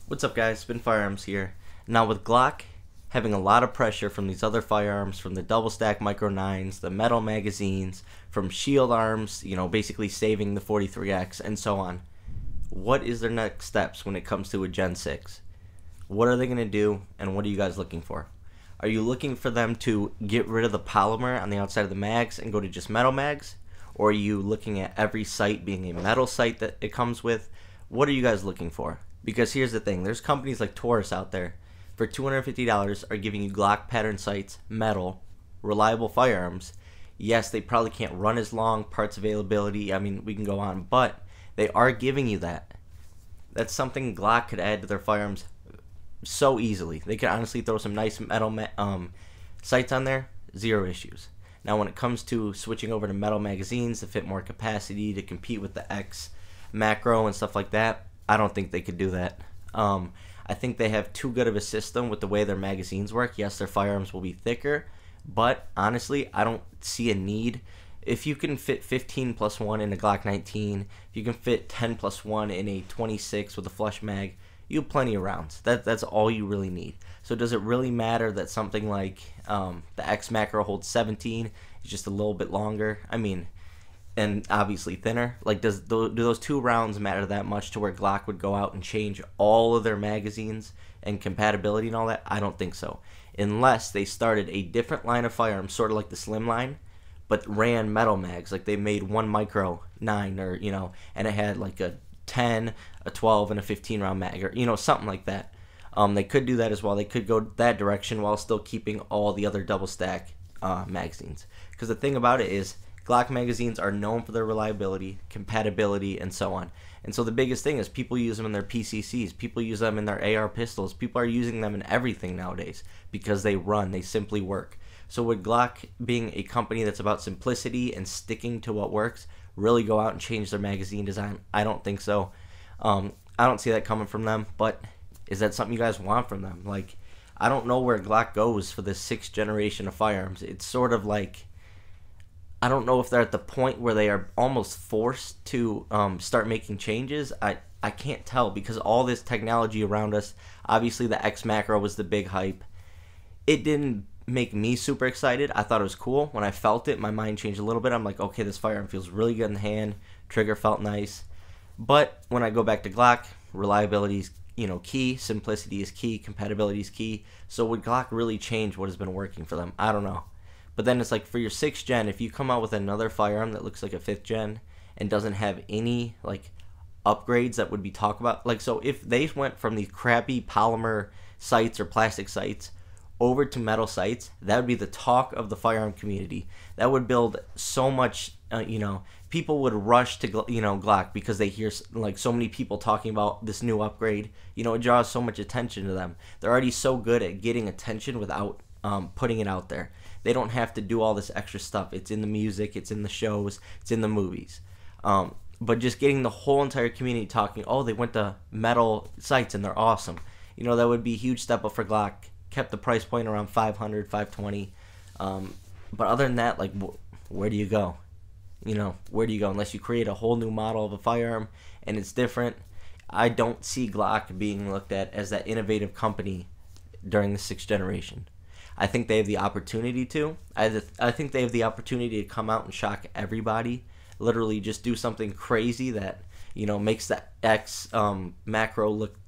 What's up guys, Spin Firearms here. Now with Glock having a lot of pressure from these other firearms, from the double stack micro 9s, the metal magazines, from shield arms, basically saving the 43X and so on. What is their next steps when it comes to a Gen 6? What are they going to do, and what are you guys looking for? Are you looking for them to get rid of the polymer on the outside of the mags and go to just metal mags? Or are you looking at every sight being a metal sight that it comes with? What are you guys looking for? Because here's the thing, there's companies like Taurus out there for $250 are giving you Glock pattern sights, metal, reliable firearms. Yes, they probably can't run as long, parts availability, I mean, we can go on, but they are giving you that. That's something Glock could add to their firearms so easily. They could honestly throw some nice metal sights on there, zero issues. Now when it comes to switching over to metal magazines to fit more capacity, to compete with the X macro and stuff like that, I don't think they could do that. I think they have too good of a system with the way their magazines work. Yes, their firearms will be thicker, but honestly, I don't see a need. If you can fit 15 plus 1 in a Glock 19, if you can fit 10 plus 1 in a 26 with a flush mag, you have plenty of rounds. That's all you really need. So does it really matter that something like the X macro holds 17, is just a little bit longer? I mean, and obviously thinner. Like, do those 2 rounds matter that much to where Glock would go out and change all of their magazines and compatibility and all that? I don't think so. Unless they started a different line of firearms, sort of like the Slim line, but ran metal mags. Like they made one micro 9 or, and it had like a 10, a 12, and a 15 round mag, or, something like that. They could do that as well. They could go that direction while still keeping all the other double stack magazines. Because the thing about it is, Glock magazines are known for their reliability, compatibility, and so on. And so the biggest thing is people use them in their PCCs, people use them in their AR pistols, people are using them in everything nowadays because they run, they simply work. So would Glock, being a company that's about simplicity and sticking to what works, really go out and change their magazine design? I don't think so. I don't see that coming from them, but is that something you guys want from them? Like, I don't know where Glock goes for this 6th generation of firearms. It's sort of like, I don't know if they're at the point where they are almost forced to start making changes. I can't tell because all this technology around us, obviously the X macro was the big hype. It didn't make me super excited. I thought it was cool. When I felt it, my mind changed a little bit. I'm like, okay, this firearm feels really good in the hand. Trigger felt nice. But when I go back to Glock, reliability is key. Simplicity is key. Compatibility is key. So would Glock really change what has been working for them? I don't know. But then it's like for your 6th gen, if you come out with another firearm that looks like a 5th gen and doesn't have any like upgrades that would be talked about, like, so if they went from these crappy polymer sights or plastic sights over to metal sights, that would be the talk of the firearm community. That would build so much, people would rush to Glock because they hear like so many people talking about this new upgrade. It draws so much attention to them. They're already so good at getting attention without putting it out there. They don't have to do all this extra stuff. It's in the music, it's in the shows, it's in the movies. But just getting the whole entire community talking, oh, they went to metal sights and they're awesome. That would be a huge step up for Glock. Kept the price point around 500, 520. But other than that, like, where do you go? Where do you go? Unless you create a whole new model of a firearm and it's different. I don't see Glock being looked at as that innovative company during the 6th generation. I think they have the opportunity to. I think they have the opportunity to come out and shock everybody. Literally just do something crazy that, makes the X macro look,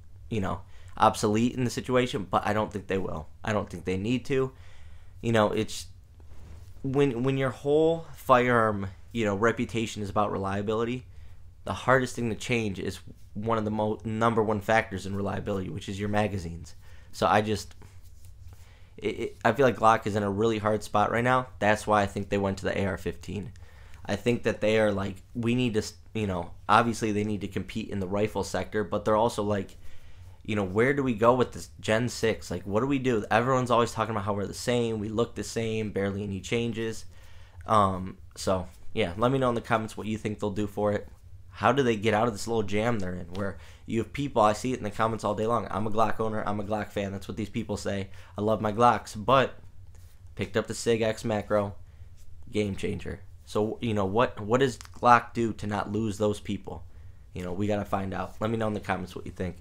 obsolete in the situation, but I don't think they will. I don't think they need to. It's when your whole firearm, reputation is about reliability, the hardest thing to change is one of the #1 factors in reliability, which is your magazines. So I feel like Glock is in a really hard spot right now. That's why I think they went to the AR-15. I think that they are like, we need to, obviously they need to compete in the rifle sector, but they're also like, where do we go with this Gen 6? Like, what do we do? Everyone's always talking about how we're the same, we look the same, barely any changes. So, yeah, let me know in the comments what you think they'll do for it. How do they get out of this little jam they're in where you have people, I see it in the comments all day long, I'm a Glock owner, I'm a Glock fan, that's what these people say, I love my Glocks, but picked up the SIG X macro, game changer. So, what does Glock do to not lose those people? We got to find out. Let me know in the comments what you think.